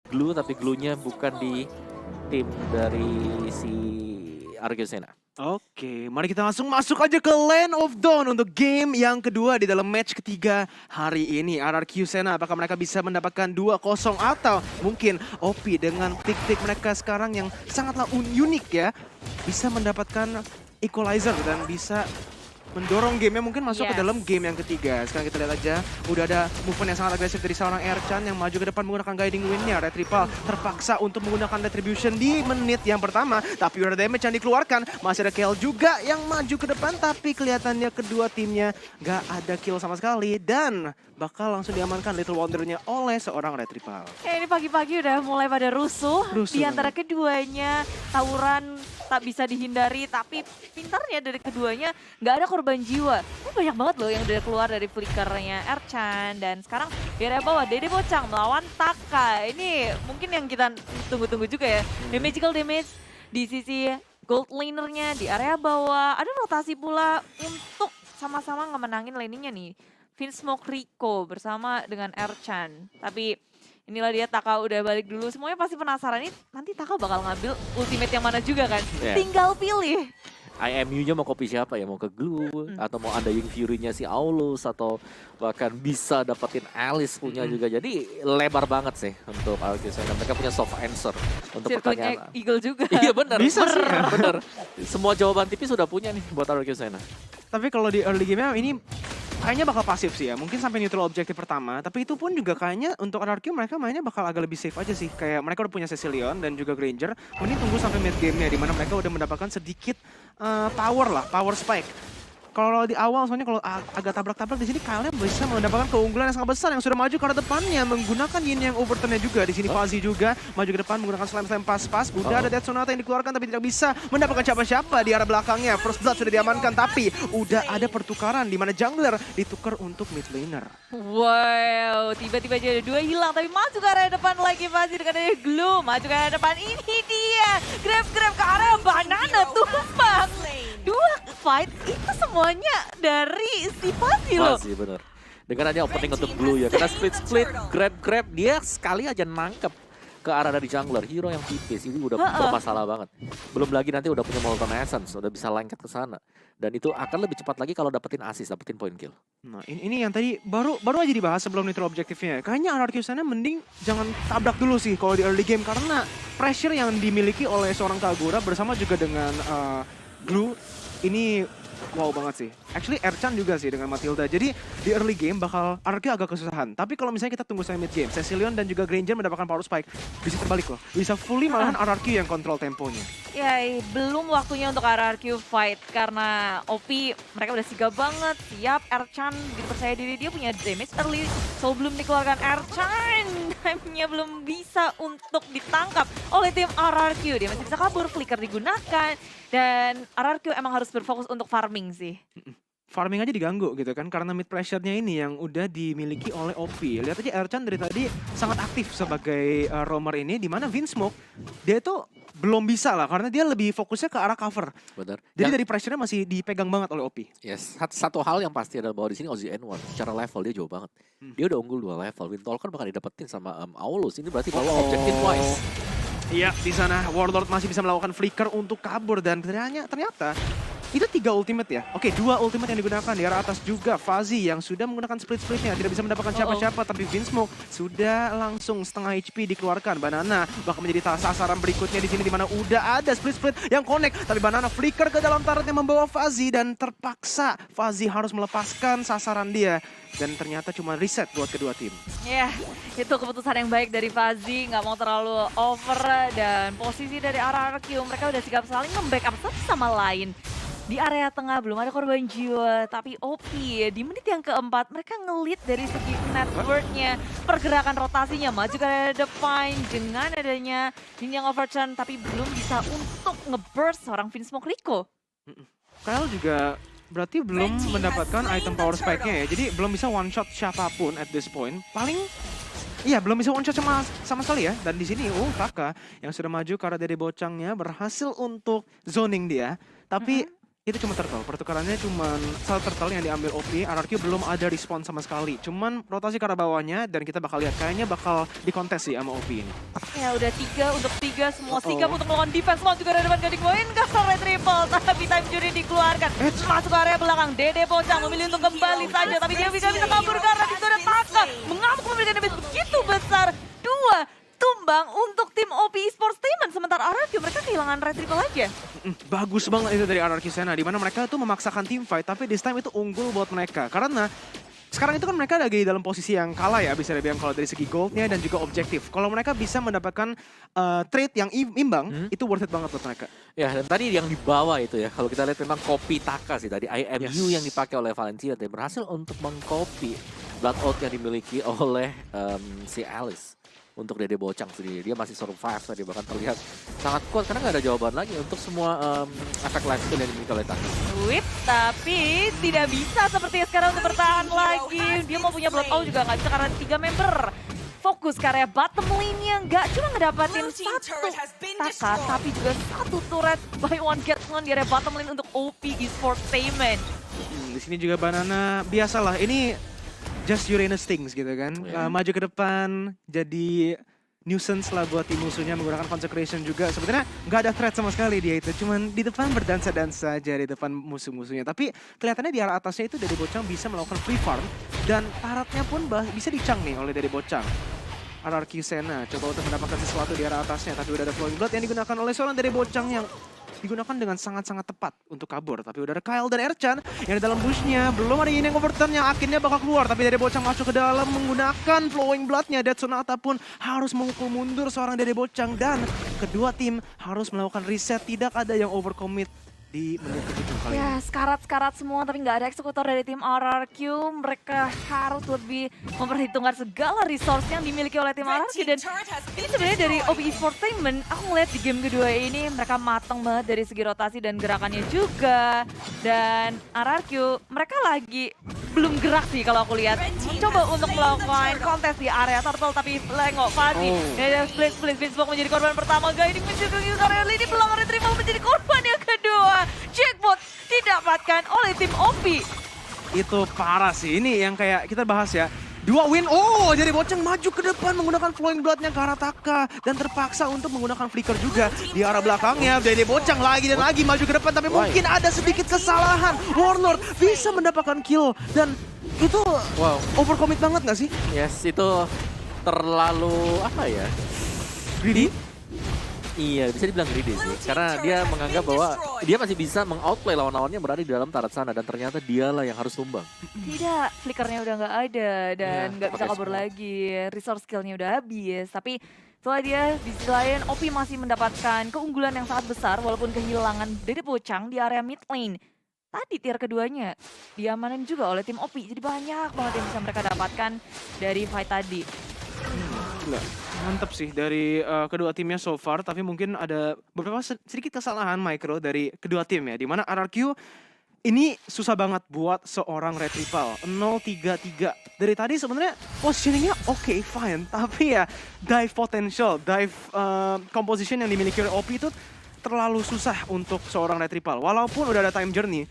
Glue, tapi glue-nya bukan di tim dari si Argentina. Oke, mari kita langsung masuk aja ke Land of Dawn untuk game yang kedua di dalam match ketiga hari ini. RRQ Sena, apakah mereka bisa mendapatkan 2-0 atau mungkin OP dengan pick-pick mereka sekarang yang sangatlah unik ya, bisa mendapatkan equalizer dan bisa mendorong gamenya mungkin masuk ke dalam game yang ketiga. Sekarang kita lihat aja, udah ada movement yang sangat agresif dari seorang Ercan yang maju ke depan menggunakan guiding wind-nya. Red Triple terpaksa untuk menggunakan retribution di menit yang pertama, tapi udah damage yang dikeluarkan. Masih ada KL juga yang maju ke depan, tapi kelihatannya kedua timnya gak ada kill sama sekali dan bakal langsung diamankan Little Wonder-nya oleh seorang Red Triple. Ini pagi-pagi udah mulai pada rusuh di antara Banget. keduanya. Tawuran tak bisa dihindari, tapi pintarnya dari keduanya nggak ada korban jiwa. Ini banyak banget loh yang udah keluar dari flickernya Ercan. Dan sekarang di area bawah, Dede Bocang melawan Taka. Ini mungkin yang kita tunggu-tunggu juga ya. Magical damage di sisi gold lanernya di area bawah. Ada rotasi pula untuk sama-sama ngemenangin laningnya nih. Vinsmoke Rico bersama dengan Ercan. Tapi inilah dia, Taka udah balik dulu. Semuanya pasti penasaran nih, nanti Taka bakal ngambil ultimate yang mana juga kan. Yeah. Tinggal pilih. IMU-nya mau copy siapa ya? Mau ke Glue atau mau ada yang Fury-nya si Aulus atau bahkan bisa dapetin Alice punya juga. Jadi lebar banget sih untuk Argentina. Mereka punya soft answer untuk Circle-nya pertanyaan. Eagle juga. Iya benar. Bisa sih. Bener. Semua jawaban tipis sudah punya nih buat Argentina. Tapi kalau di early game-nya ini kayaknya bakal pasif sih ya. Mungkin sampai neutral objektif pertama. Tapi itu pun juga kayaknya untuk RRQ mereka mainnya bakal agak lebih safe aja sih. Kayak mereka udah punya Cecilion dan juga Granger. Mending tunggu sampai mid game-nya. Dimana mereka udah mendapatkan sedikit power spike. Kalau di awal soalnya kalau agak tabrak-tabrak di sini Kyle bisa mendapatkan keunggulan yang sangat besar yang sudah maju ke arah depannya menggunakan Yin yang overturn-nya juga. Di sini Fuzzy juga maju ke depan menggunakan slam pas-pas. Udah ada Death Sonata yang dikeluarkan tapi tidak bisa mendapatkan siapa-siapa di arah belakangnya. First Blood sudah diamankan tapi udah ada pertukaran di mana jungler ditukar untuk mid laner. Wow, tiba-tiba aja ada dua hilang. Tapi maju ke arah depan lagi Fazzy dengan ada Glue. Maju ke arah depan, ini dia. Grab-grab ke arah Banana tumpang. Dua fight itu semuanya dari si Fazzy loh. Masih bener. Dengan adanya opening untuk Glue ya. Karena split, grab, dia sekali aja nangkep ke arah dari jungler. Hero yang tipis, ini udah bermasalah banget. Belum lagi nanti udah punya Molten Essence, udah bisa lengket ke sana. Dan itu akan lebih cepat lagi kalau dapetin assist, dapetin point kill. Nah ini yang tadi baru aja dibahas sebelum neutral objektifnya. Kayaknya RRQ sana mending jangan tabrak dulu sih kalau di early game. Karena pressure yang dimiliki oleh seorang Kagura bersama juga dengan Glue ini wow banget sih. Actually Ercan juga sih dengan Matilda. Jadi di early game bakal RRQ agak kesusahan. Tapi kalau misalnya kita tunggu sampai mid game, Cecilion dan juga Granger mendapatkan power spike. Bisa terbalik loh. Bisa fully malahan RRQ yang kontrol temponya. Ya, belum waktunya untuk RRQ fight karena OP mereka udah sigap banget, siap. Ercan dipercaya diri, dia punya damage early, so belum dikeluarkan Ercan. Time-nya belum bisa untuk ditangkap oleh tim RRQ. Dia masih bisa kabur, flicker digunakan, dan RRQ emang harus berfokus untuk farming sih. Farming aja diganggu gitu kan karena mid pressure-nya ini yang udah dimiliki oleh OP. Lihat aja Ercan dari tadi sangat aktif sebagai roamer ini di mana Vinsmoke dia itu belum bisa lah karena dia lebih fokusnya ke arah cover. Bener. Jadi dari pressure-nya masih dipegang banget oleh OP. Yes, satu hal yang pasti adalah bahwa di sini Ozzy N1 secara level dia jauh banget. Dia udah unggul 2 level. Windtalker bakal didapetin sama Aulus. Ini berarti kalau objektif wise. Iya, di sana Warlord masih bisa melakukan flicker untuk kabur dan ternyata itu 3 ultimate ya. Oke, 2 ultimate yang digunakan di arah atas juga. Fuzzy yang sudah menggunakan split-splitnya tidak bisa mendapatkan siapa-siapa, tapi Vinsmoke sudah langsung setengah HP dikeluarkan. Banana bakal menjadi sasaran berikutnya di sini di mana udah ada split-split yang connect, tapi Banana flicker ke dalam turret yang membawa Fuzzy dan terpaksa Fuzzy harus melepaskan sasaran dia dan ternyata cuma reset buat kedua tim. Ya, itu keputusan yang baik dari Fazzy, nggak mau terlalu over, dan posisi dari RRQ mereka udah sigap saling membackup satu sama lain. Di area tengah belum ada korban jiwa, tapi OP di menit yang keempat mereka ngelit dari segi networknya, pergerakan rotasinya maju ke area depan dengan adanya Yin overturn, tapi belum bisa untuk ngeburst seorang Vinsmoke Rico. Kyle juga berarti belum mendapatkan item power spike-nya ya, jadi belum bisa one shot siapapun at this point. Iya, belum bisa one shot sama sekali ya. Dan di sini Taka yang sudah maju ke arah Dede Bocangnya berhasil untuk zoning dia, tapi Itu cuma turtle, pertukarannya cuma satu turtle yang diambil OP, RRQ belum ada respon sama sekali. Cuman rotasi ke arah bawahnya dan kita bakal lihat kayaknya bakal dikontes sih sama OP ini. Ya udah 3 untuk 3, semua sigap untuk melawan defense. Mau juga ada depan gading poin ke red triple, tapi time Jury dikeluarkan. Masuk ke area belakang, Dede Pocang memilih untuk kembali saja, tapi dia bisa kabur karena di zona Taka. Mengamuk memberikan damage begitu besar. 2 tumbang untuk tim OP Esports Statement. Sementara RRQ mereka kehilangan red triple aja. Bagus banget itu dari RRQ Sena, di mana mereka tuh memaksakan team fight, tapi this time itu unggul buat mereka. Karena sekarang itu kan mereka lagi dalam posisi yang kalah ya, bisa dibilang kalau dari segi goldnya dan juga objektif. Kalau mereka bisa mendapatkan trade yang imbang, itu worth it banget buat mereka. Ya, dan tadi yang di bawah itu ya, kalau kita lihat memang copy Taka sih tadi, IMU yang dipakai oleh Valencia dan berhasil untuk mengcopy blood out yang dimiliki oleh si Alice. Untuk Dede Bocang sendiri, dia masih survive tadi, bahkan terlihat sangat kuat karena nggak ada jawaban lagi untuk semua efek life steal yang dimiliki oleh Taka. Whip, tapi tidak bisa seperti sekarang untuk bertahan lagi. Dia mau punya blood out juga nggak bisa karena 3 member. Fokus ke area bottom lane-nya, nggak cuma ngedapatin satu Taka, tapi juga satu turret buy one get one di area bottom lane untuk OP Esports Statement. Di sini juga Banana, biasalah ini just Uranus things gitu kan. Maju ke depan, jadi nuisance lah buat tim musuhnya, menggunakan consecration juga. Sebenarnya nggak ada threat sama sekali dia itu, cuman di depan berdansa-dansa aja di depan musuh-musuhnya. Tapi kelihatannya di arah atasnya itu Dede Bocang bisa melakukan free farm, dan taratnya pun bisa dicang nih oleh Dede Bocang. RRQ Sena coba untuk mendapatkan sesuatu di arah atasnya, tapi udah ada flowing blood yang digunakan oleh seorang Dede Bocang yang digunakan dengan sangat-sangat tepat untuk kabur. Tapi udah ada Kyle dan Ercan yang di dalam bushnya. Belum ada ini yang overturn yang akhirnya bakal keluar. Tapi Dede Bocang masuk ke dalam menggunakan flowing bloodnya. Dead Sonata pun harus memukul mundur seorang Dede Bocang. Dan kedua tim harus melakukan reset. Tidak ada yang overcommit di menit ke-7 kali ini. Ya, sekarat-sekarat semua tapi nggak ada eksekutor dari tim RRQ. Mereka harus lebih memperhitungkan segala resource yang dimiliki oleh tim RRQ. Dan ini sebenarnya dari OP Esports Statement, aku ngeliat di game kedua ini mereka matang banget dari segi rotasi dan gerakannya juga. Dan RRQ, mereka lagi belum gerak sih kalau aku lihat. Mencoba untuk melakukan kontes di area turtle, tapi lengok Fadi. Dan split Beansmoke menjadi korban pertama. Guiding menjadi area ini belum ada triple menjadi korban yang kedua. Jackpot didapatkan oleh tim OP. Itu parah sih, ini yang kayak kita bahas ya. 2 win, jadi Bocang maju ke depan menggunakan flowing bloodnya ke arah Taka. Dan terpaksa untuk menggunakan flicker juga di arah belakangnya. Dede Bocang lagi dan lagi maju ke depan, tapi mungkin ada sedikit kesalahan. Warlord bisa mendapatkan kill, dan itu overcommit banget gak sih? Yes, itu terlalu apa ya? Greedy? Iya, bisa dibilang greedy sih. Karena dia menganggap bahwa dia masih bisa mengoutplay lawan-lawannya berada di dalam tarat sana. Dan ternyata dialah yang harus tumbang. Tidak, flickernya udah nggak ada dan nggak bisa pakai kabur smoke. lagi. Resource skillnya udah habis. Tapi setelah dia di sisi lain, OP masih mendapatkan keunggulan yang sangat besar walaupun kehilangan Dede Bocang di area mid lane. Tadi tier keduanya diamanin juga oleh tim OP. Jadi banyak banget yang bisa mereka dapatkan dari fight tadi. Gila, mantep sih dari kedua timnya so far, tapi mungkin ada beberapa sedikit kesalahan micro dari kedua tim ya, dimana RRQ ini susah banget buat seorang red triple 0-3-3. Dari tadi sebenarnya positioningnya oke, fine, tapi ya dive potential, dive composition yang dimiliki oleh OP itu terlalu susah untuk seorang red triple. Walaupun udah ada time journey,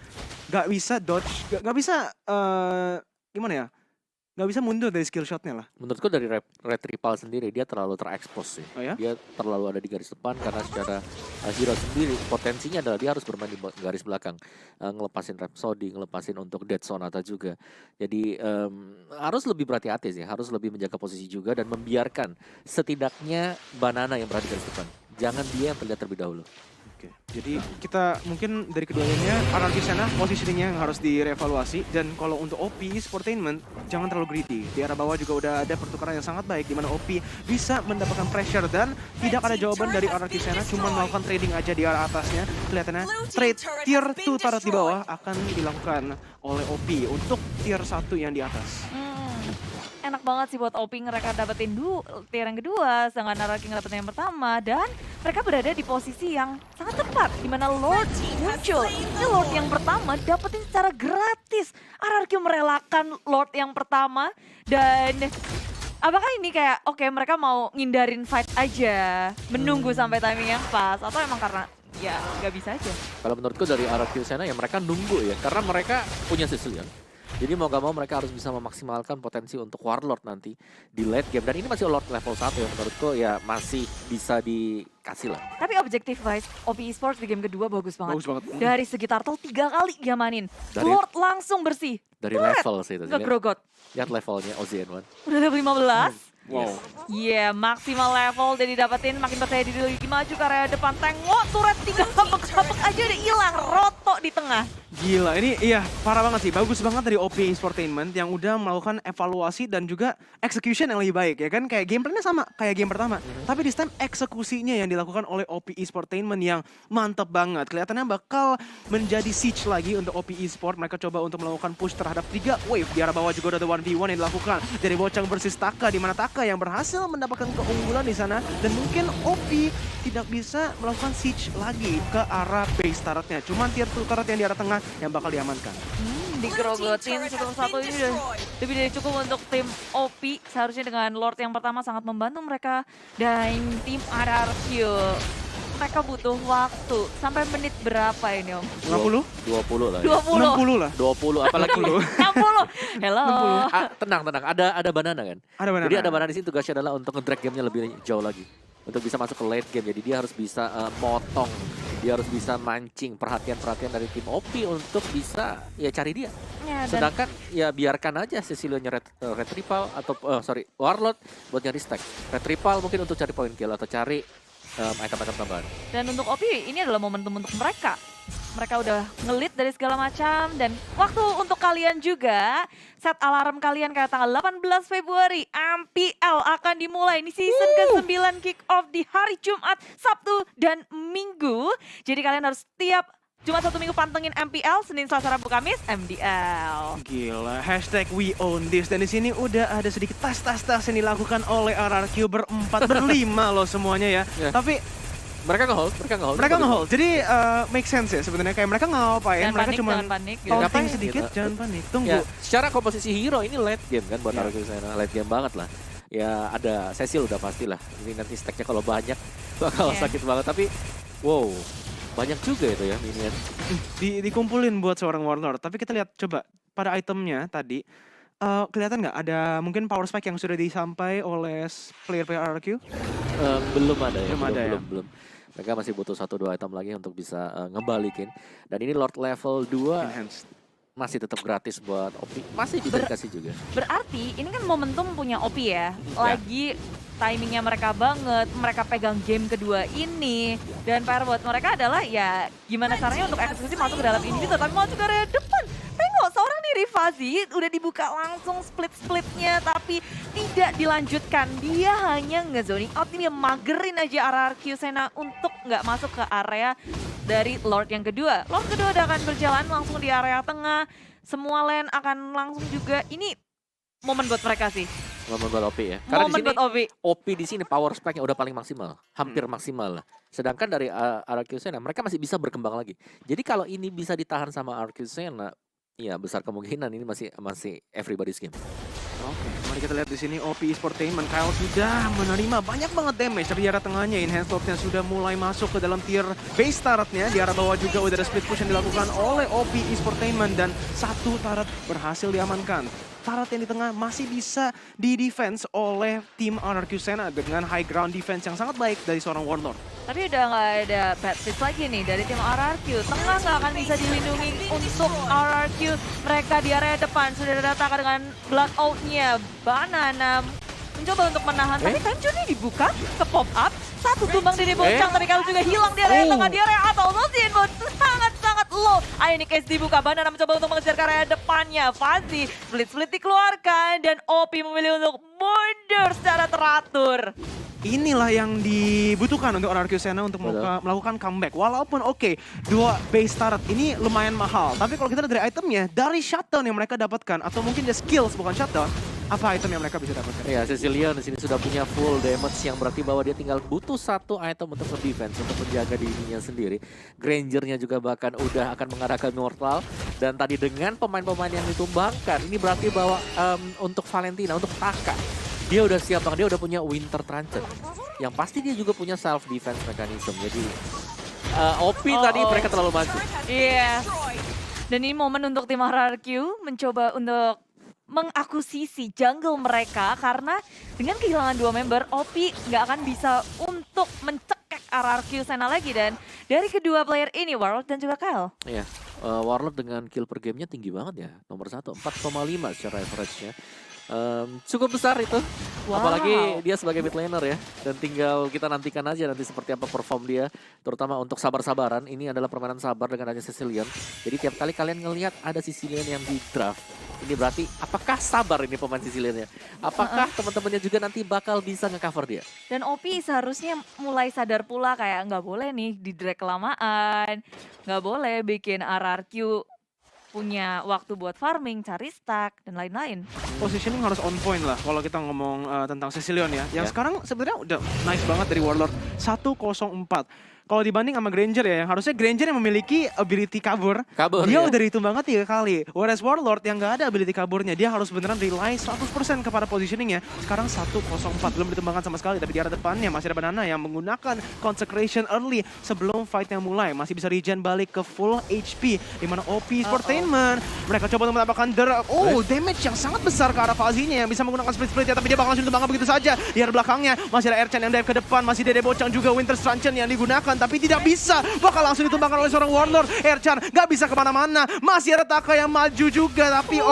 gak bisa dodge, gak bisa gimana ya? Gak bisa mundur dari skill shotnya lah. Menurutku dari Red Triple sendiri, dia terlalu terekspos sih. Oh ya? Dia terlalu ada di garis depan karena secara hero sendiri potensinya adalah dia harus bermain di garis belakang. Ngelepasin Rhapsody, ngelepasin untuk Dead Sonata juga. Jadi harus lebih berhati-hati sih, harus lebih menjaga posisi juga dan membiarkan setidaknya Banana yang berada di garis depan. Jangan dia yang terlihat terlebih dahulu. Oke, jadi kita mungkin dari keduanya RRQ Sena positioningnya yang harus direvaluasi, dan kalau untuk OP Sportainment jangan terlalu greedy. Di arah bawah juga udah ada pertukaran yang sangat baik di mana OP bisa mendapatkan pressure dan tidak ada jawaban dari RRQ Sena, cuma melakukan trading aja di arah atasnya. Kelihatannya trade tier 2 turret di bawah akan dilakukan oleh OP untuk tier 1 yang di atas. Enak banget sih buat OP mereka dapetin tier yang kedua, sedangkan RRQ dapetin yang pertama, dan mereka berada di posisi yang sangat tepat di mana Lord muncul. Ini Lord yang pertama dapetin secara gratis. RRQ merelakan Lord yang pertama, dan apakah ini kayak oke mereka mau ngindarin fight aja, menunggu sampai timing yang pas, atau emang karena ya nggak bisa aja. Kalau menurutku dari arah Qsena ya mereka nunggu ya, karena mereka punya Sicilian. Jadi mau gak mau mereka harus bisa memaksimalkan potensi untuk Warlord nanti di late game. Dan ini masih Lord level 1 yang menurutku ya masih bisa dikasih lah. Tapi objective wise, OP Esports di game kedua bagus banget. Bagus banget. Dari segi turtle 3 kali dia mainin. Dari- Lord langsung bersih. Dari level sih itu. Nggak grogot. Lihat levelnya OZN1. Udah level 15. Wow. Iya, maksimal level udah didapetin, makin percaya diri lagi maju ke area depan. Tengok, turret 3 sabek aja udah hilang, roto di tengah. Gila, ini iya parah banget sih. Bagus banget dari OP Sportainment yang udah melakukan evaluasi dan juga execution yang lebih baik ya kan. Kayak gameplaynya sama kayak game pertama. Tapi this time eksekusinya yang dilakukan oleh OP Sportainment yang mantap banget. Kelihatannya bakal menjadi siege lagi untuk OP Esport. Mereka coba untuk melakukan push terhadap 3 wave. Di arah bawah juga ada 1v1 yang dilakukan dari Bocang versus Taka, di mana Taka yang berhasil mendapatkan keunggulan di sana dan mungkin OP tidak bisa melakukan siege lagi ke arah base turretnya. Cuman tier 2 turret yang di arah tengah yang bakal diamankan. Digerogotin satu-satu ini udah lebih dari cukup untuk tim OP. Seharusnya dengan Lord yang pertama sangat membantu mereka. Dan tim RRQ, mereka butuh waktu. Sampai menit berapa ini Om? 50? 20 lah ya. 20. 60 lah. 20 apalagi 60. Hello. tenang. Ada banana kan? Ada banana. Jadi ada banana di sini tugasnya adalah untuk nge-drag gamenya lebih jauh lagi. Untuk bisa masuk ke late game. Jadi dia harus bisa motong. Dia harus bisa mancing perhatian-perhatian dari tim OP untuk bisa ya cari dia. Ya, dan Sedangkan ya biarkan aja Cecilio-nya Retrieval atau Warlord buat nyari stack. Retrieval mungkin untuk cari point kill atau cari item-item tambahan. Dan untuk OP ini adalah momentum untuk mereka. Mereka udah ngelit dari segala macam dan waktu untuk kalian juga set alarm kalian kayak tanggal 18 Februari MPL akan dimulai. Ini season ke-9 kick off di hari Jumat, Sabtu dan Minggu. Jadi kalian harus tiap Jumat Sabtu Minggu pantengin MPL, Senin Selasa Rabu Kamis MDL. Gila, hashtag we own this. Dan di sini udah ada sedikit tas-tas yang dilakukan oleh RRQ berlima loh semuanya ya. Ya. Tapi Mereka nge-hold. mereka nge-hold. Jadi make sense ya sebenarnya. Kayak mereka nggak ngapain, mereka cuma Jangan panik. Gitu. Ngapain taunting sedikit, gitu. jangan panik. Tunggu. Ya, secara komposisi hero ini late game kan buat Ya. Araki sana. Late game banget lah. Ya ada Cecil udah pastilah. Ini nanti stacknya kalau banyak bakal Ya. sakit banget. Tapi wow, banyak juga itu ya minion. Dikumpulin buat seorang Warlord. Tapi kita lihat coba pada itemnya tadi. Kelihatan nggak ada mungkin power spike yang sudah disampai oleh player-player RRQ? Belum ada ya. Belum ada ya? Belum. Mereka masih butuh 1-2 item lagi untuk bisa ngebalikin. Dan ini Lord level 2 Enhanced. masih tetap gratis buat OP. Masih bisa dikasih juga. Berarti ini kan momentum punya OP ya. Lagi timingnya mereka banget, mereka pegang game kedua ini. Dan PR buat mereka adalah ya gimana caranya untuk eksekusi masuk ke dalam ini tapi masuk ke area depan. Tengok seorang nih Rivazi udah dibuka langsung split-splitnya tapi tidak dilanjutkan. Dia hanya nge-zoning out, ini magerin aja RRQ Sena untuk nggak masuk ke area dari Lord yang kedua. Lord kedua udah akan berjalan langsung di area tengah. Semua lane akan langsung juga. Ini momen buat mereka sih. Momen buat OP ya. Karena di Momen sini buat OP. OP di sini power spike-nya udah paling maksimal, hampir maksimal lah. Sedangkan dari RRQ Sena mereka masih bisa berkembang lagi. Jadi kalau ini bisa ditahan sama RRQ Sena, ya besar kemungkinan ini masih everybody's game. Oke, mari kita lihat di sini OP Sportainment. Kyle sudah menerima banyak banget damage dari arah tengahnya. Enhanced Lordnya sudah mulai masuk ke dalam tier base turretnya. Di arah bawah juga udah ada split push yang dilakukan oleh OP Sportainment dan satu turret berhasil diamankan. Turret yang di tengah masih bisa di-defense oleh tim RRQ Sena dengan high ground defense yang sangat baik dari seorang Warlord. Tapi udah nggak ada bad pitch lagi nih dari tim RRQ. Tengah nggak akan bisa dilindungi untuk RRQ. Mereka di area depan sudah datang dengan blood out-nya. Banana mencoba untuk menahan. Tapi Tenjo nih dibuka ke pop up. Satu tumbang dari Bocang. Tapi kalau juga hilang di area tengah. Di area atas. Losienbo sangat-sangat low. Ionic Ace dibuka. Banana mencoba untuk mengejar ke area depannya. Fuzzy split-split dikeluarkan. Dan OP memilih untuk mundur secara teratur. Inilah yang dibutuhkan untuk RRQ Sena untuk melakukan comeback. Walaupun oke, 2 base turret ini lumayan mahal. Tapi kalau kita lihat dari itemnya, dari shutdown yang mereka dapatkan, atau mungkin dia skills bukan shutdown, apa item yang mereka bisa dapatkan? Ya, Cecilion di sini sudah punya full damage yang berarti bahwa dia tinggal butuh satu item untuk defense untuk menjaga dirinya sendiri. Grangernya juga bahkan udah akan mengarahkan Mortal. Dan tadi dengan pemain-pemain yang ditumbangkan, ini berarti bahwa untuk Valentina, untuk Taka, dia udah siap banget, dia udah punya Winter Trancher. Yang pasti dia juga punya self defense mechanism. Jadi OP tadi mereka terlalu maju. Iya. Dan ini momen untuk tim RRQ mencoba untuk mengakuisisi jungle mereka karena dengan kehilangan 2 member, OP nggak akan bisa untuk mencekek RRQ sana lagi. Dan dari kedua player ini, Warlord dan juga Kyle. Iya, Warlord dengan kill per gamenya tinggi banget ya. Nomor 1, 4,5 secara average-nya. Cukup besar itu, apalagi dia sebagai mid laner ya. Dan tinggal kita nantikan aja nanti seperti apa perform dia. Terutama untuk sabar-sabaran, ini adalah permainan sabar dengan adanya Sicilian. Jadi tiap kali kalian ngelihat ada Sicilian yang di draft, ini berarti apakah sabar ini pemain Siciliannya? Apakah teman-temannya juga nanti bakal bisa nge-cover dia? Dan OP seharusnya mulai sadar pula kayak nggak boleh nih di drag kelamaan, nggak boleh bikin RRQ punya waktu buat farming, cari stack, dan lain-lain. Positioning harus on point lah kalau kita ngomong tentang Sicilian ya. Yang Ya. sekarang sebenarnya udah nice banget dari Warlord 104. Kalau dibanding sama Granger ya, yang harusnya Granger yang memiliki ability kabur, dia ya. udah ditumbangkan 3 kali. Whereas Warlord yang nggak ada ability kaburnya, dia harus beneran rely 100% kepada positioningnya. Sekarang 104, belum ditumbangkan sama sekali. Tapi di arah depannya masih ada Banana yang menggunakan Consecration early sebelum fightnya mulai. Masih bisa regen balik ke full HP. Dimana OP Sportainment, mereka coba untuk mendapatkan damage yang sangat besar ke arah Fazinya yang bisa menggunakan split-split ya. Tapi dia bakal langsung ditumbangkan begitu saja. Di arah belakangnya masih ada Erchan yang dive ke depan, masih Dede Bocang juga Winter Truncheon yang digunakan. Tapi tidak bisa, bakal langsung ditumbangkan oleh seorang Warlord. Erchan gak bisa kemana-mana, masih ada Taka yang maju juga. Tapi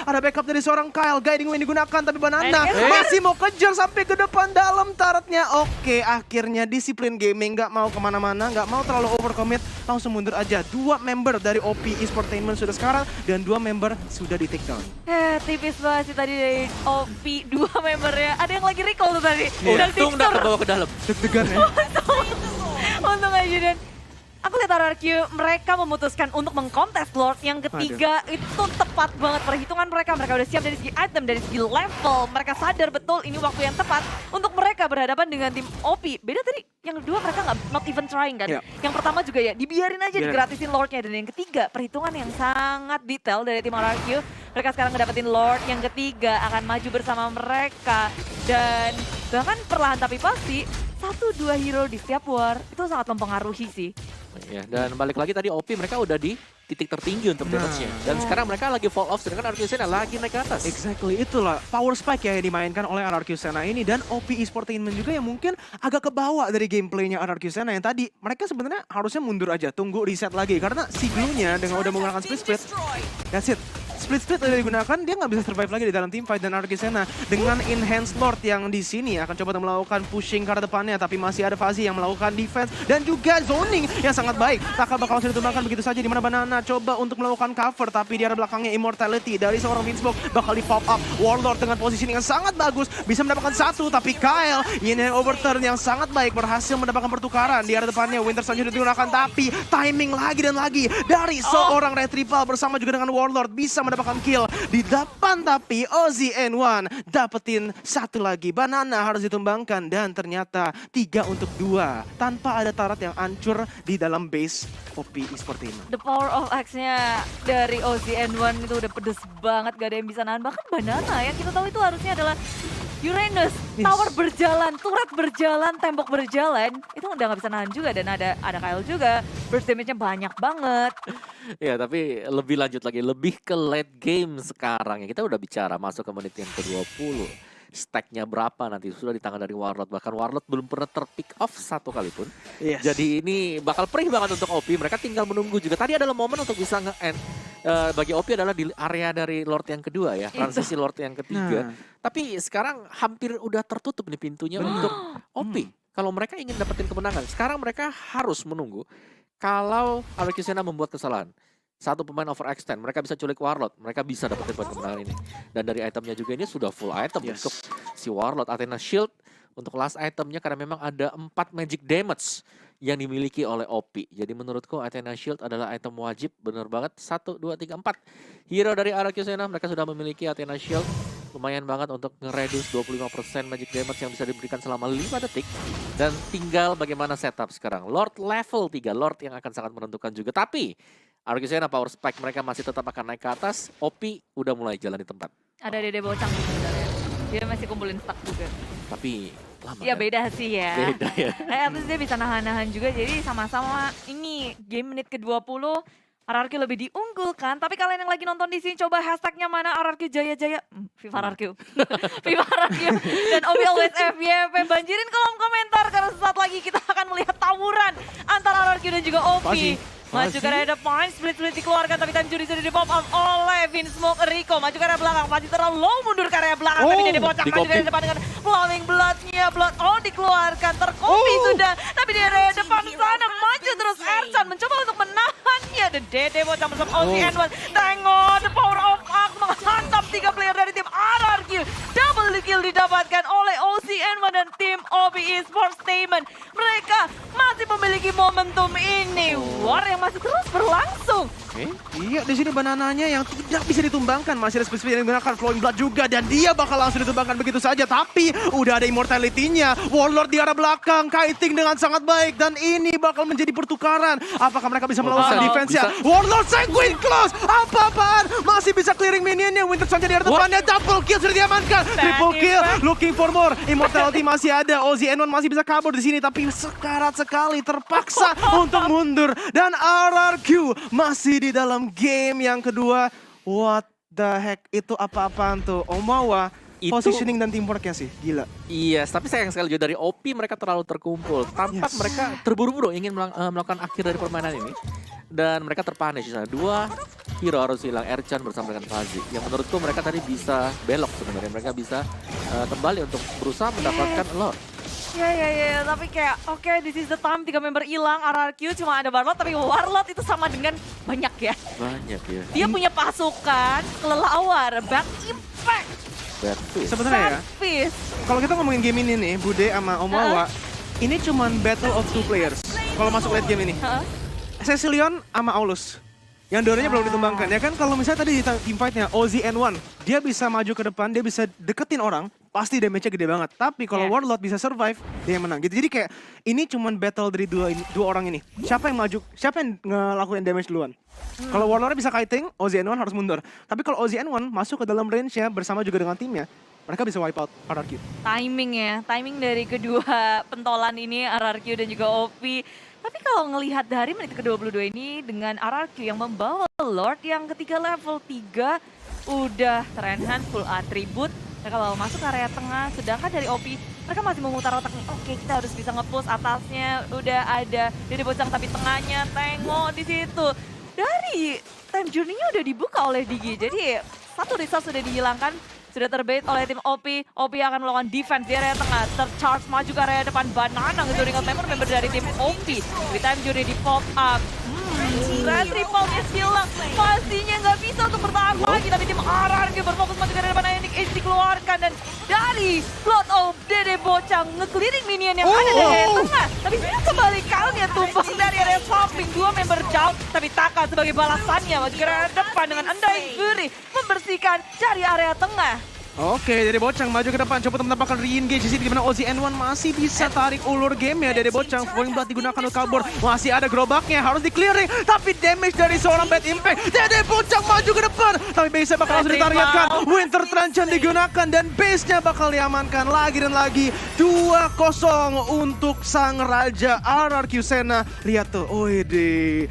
ada backup dari seorang Kyle. Guiding Wind digunakan, tapi Banana masih mau kejar sampai ke depan dalam turretnya. Oke, akhirnya disiplin gaming, gak mau kemana-mana, gak mau terlalu overcommit, langsung mundur aja. 2 member dari OP Esportainment sudah sekarang, dan 2 member sudah di take down. Tipis banget sih tadi dari OP, 2 membernya. Ada yang lagi recall tuh tadi. Dan Untung nggak kebawa ke dalam. Deg-degan ya. Untung aja. Dan aku lihat RRQ mereka memutuskan untuk mengkontes Lord yang ketiga. Itu tepat banget perhitungan mereka. Mereka udah siap dari segi item, dari segi level. Mereka sadar betul ini waktu yang tepat untuk mereka berhadapan dengan tim OP. Beda tadi yang kedua mereka not even trying kan. Yang pertama juga ya dibiarin aja digratisin Lordnya. Dan yang ketiga perhitungan yang sangat detail dari tim RRQ. Mereka sekarang ngedapetin Lord yang ketiga, akan maju bersama mereka. Dan bahkan perlahan tapi pasti 1-2 hero di setiap war itu sangat mempengaruhi sih. Ya, dan balik lagi tadi OP mereka udah di titik tertinggi untuk damage-nya. Dan sekarang mereka lagi fall off, sedangkan RRQ Sena lagi naik ke atas. Exactly, itulah power spike ya yang dimainkan oleh RRQ Sena ini. Dan OP Esportainment juga yang mungkin agak kebawa dari gameplaynya RRQ Sena yang tadi. Mereka sebenarnya harusnya mundur aja, tunggu reset lagi. Karena si Glue-nya dengan udah menggunakan split-split, that's it. Split-split udah digunakan, dia nggak bisa survive lagi di dalam team fight. Dan RRQ Sena dengan Enhanced Lord yang di sini akan coba melakukan pushing ke arah depannya. Tapi masih ada Fazi yang melakukan defense dan juga zoning yang sangat baik. Taka bakal langsung ditumbangkan begitu saja, di mana Banana coba untuk melakukan cover. Tapi di arah belakangnya Immortality dari seorang Winsmoke bakal di pop up. Warlord dengan positioning yang sangat bagus, bisa mendapatkan 1. Tapi Kyle ini overturn yang sangat baik, berhasil mendapatkan pertukaran. Di arah depannya Winter Sun digunakan, tapi timing lagi dan lagi dari seorang Retrieval bersama juga dengan Warlord bisa mendapatkan kill di depan. Tapi OZN1 dapetin 1 lagi. Banana harus ditumbangkan dan ternyata 3 untuk 2 tanpa ada tarat yang hancur di dalam base OP Esportainment. The power of X-nya dari OZN1 itu udah pedes banget, gak ada yang bisa nahan. Bahkan Banana yang kita tahu itu harusnya adalah Uranus, tower berjalan, turret berjalan, tembok berjalan, itu udah nggak bisa nahan juga. Dan ada Kyle juga, burst damage-nya banyak banget. Ya, tapi lebih lanjut lagi, lebih ke late game sekarang ya. Kita udah bicara masuk ke menit yang ke-20. Stack-nya berapa nanti sudah di tangan dari Warlord. Bahkan Warlord belum pernah terpick off 1 kali pun. Jadi ini bakal perih banget untuk OP. Mereka tinggal menunggu juga. Tadi adalah momen untuk bisa nge-end. Bagi OP adalah di area dari Lord yang kedua ya. Transisi Lord yang ketiga. Tapi sekarang hampir udah tertutup nih pintunya untuk OP. Kalau mereka ingin dapetin kemenangan, sekarang mereka harus menunggu. Kalau RRQ Sena membuat kesalahan, 1 pemain overextend, mereka bisa culik Warlord, mereka bisa dapetin poin kemenangan ini. Dan dari itemnya juga ini sudah full item untuk si Warlord. Athena Shield untuk last itemnya karena memang ada 4 magic damage yang dimiliki oleh OP. Jadi menurutku Athena Shield adalah item wajib, bener banget. 1, 2, 3, 4 hero dari RRQ Sena, mereka sudah memiliki Athena Shield. Lumayan banget untuk nge-reduce 25% magic damage yang bisa diberikan selama 5 detik. Dan tinggal bagaimana setup sekarang. Lord level 3, Lord yang akan sangat menentukan juga. Tapi RRQ Sena power spike mereka masih tetap akan naik ke atas. OP udah mulai jalan di tempat. Ada Dede Bocang sebenarnya. Dia masih kumpulin stack juga. Tapi lama. Ya beda sih ya. Beda ya. At least dia bisa nahan-nahan juga, jadi sama-sama ini game menit ke-20 RRQ lebih diunggulkan. Tapi kalian yang lagi nonton di sini coba hashtagnya mana RRQ Jaya-Jaya. FIFA RRQ. FIFA RRQ. Dan Obi Always FYP. Banjirin kolom komentar karena sesaat lagi kita akan melihat tawuran antara RRQ dan juga Obi. Maju ke area depan, split-split dikeluarkan, tapi time juri sudah di-pop up oleh Vinsmoke Rico. Maju ke area belakang, masih terlalu low mundur ke area belakang, tapi dia dibocak, maju ke area depan dengan flowing blood-nya. Blood on dikeluarkan, terkopi sudah, tapi di area depan sana maju terus Ercan mencoba untuk menahannya. Dan Dede bocah bersama OCN1. Tengok, the power of Ark menghantam 3 player dari tim RRQ. Double kill didapatkan oleh OCN1 dan tim OB Esports Statement. Mereka masih memiliki momentum ini. War yang masih terus berlangsung. Iya, di sini banananya yang tidak bisa ditumbangkan. Masih ada spesifik yang menggunakan flowing blood juga. Dan dia bakal langsung ditumbangkan begitu saja. Tapi udah ada immortality-nya. Warlord di arah belakang. Kiting dengan sangat baik. Dan ini bakal menjadi pertukaran. Apakah mereka bisa melawan defense-nya? Warlord Sanguine Close. Apa-apaan? Masih bisa clearing minionnya. Winter Sunshine di arah depannya. Double kill sudah diamankan. Triple kill. Looking for more. Immortality masih ada. OZN1 masih bisa kabur di sini. Tapi sekarat sekali. Terpaksa untuk mundur. Dan RRQ masih di dalam game yang kedua. What the heck, itu apa-apaan tuh? Omawa, Itu- positioning dan teamworknya sih, gila. Iya, tapi sayang sekali juga dari OP mereka terlalu terkumpul. Tampak Yes. mereka terburu-buru ingin melakukan akhir dari permainan ini. Dan mereka terpunish di sana. 2 hero harus hilang, Ercan bersama dengan Fazi. Yang menurutku mereka tadi bisa belok sebenarnya. Mereka bisa kembali untuk berusaha mendapatkan Lord. Ya, tapi kayak oke, this is the time 3 member hilang, RRQ cuma ada Warlord, tapi Warlord itu sama dengan banyak ya. Banyak ya. Dia punya pasukan, kelelawar, Back Impact, Bad twist. Sebenarnya ya, Fist. kalau kita ngomongin game ini nih, Bude sama Omawa, ini cuman battle of 2 players. Kalau masuk late game ini, Cecilion sama Aulus. Yang dua-duanya belum ditumbangkan. Ya kan kalau misalnya tadi di team fight-nya OZN1, dia bisa maju ke depan, dia bisa deketin orang, pasti damage-nya gede banget. Tapi kalau Yeah. Warlord bisa survive, dia yang menang gitu. Jadi kayak ini cuman battle dari dua orang ini. Siapa yang maju, siapa yang ngelakuin damage duluan. Kalau Warlord bisa kiting, OZN1 harus mundur. Tapi kalau OZN1 masuk ke dalam range-nya bersama juga dengan timnya, mereka bisa wipe out RRQ. Timing dari kedua pentolan ini, RRQ dan juga OP. Tapi kalau ngelihat dari menit ke-22 ini dengan RRQ yang membawa Lord yang ketiga level 3 udah terenhance full atribut. Mereka bawa masuk ke area tengah, sedangkan dari OP mereka masih memutar otak nih. Oke, kita harus bisa nge-push atasnya. Udah ada Dede Bocang tapi tengahnya tengok di situ. Dari time journey-nya udah dibuka oleh Digi. Jadi satu resource sudah dihilangkan. Sudah terbait oleh tim OP. OP akan melakukan defense di area tengah. Tercharge maju ke area depan. Banana ngejuring timer member dari tim OP. Di time jury di pop up. Triple-nya hilang. Pastinya nggak bisa untuk bertahan lagi. Tapi tim RRQ berfokus maju ke area depan. Nick Ace dikeluarkan. Dan dari Lord of Dede Bocang nge-clearing minion yang ada di area tengah. Tapi kebalikannya tumbang dari area samping. 2 member down. Tapi Taka sebagai balasannya maju ke area depan dengan Undying Fury membersihkan dari area tengah. Oke, Dede Bocang maju ke depan, coba mendapatkan re-engage di sini, dimana OZN1 masih bisa tarik ulur game ya. Dede Bocang, flowing blood digunakan untuk kabur, masih ada gerobaknya, harus di-clearing, tapi damage dari seorang Bad Impact. Dede Bocang maju ke depan, tapi base-nya bakal langsung ditariatkan. Winter Truncheon digunakan dan base-nya bakal diamankan lagi dan lagi. 2-0 untuk sang raja RRQ Sena. Lihat tuh, oede.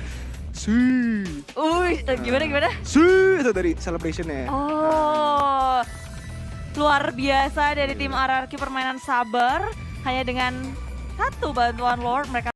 Gimana? Itu dari celebration-nya. Oh, luar biasa dari tim RRQ permainan sabar. Hanya dengan satu bantuan Lord mereka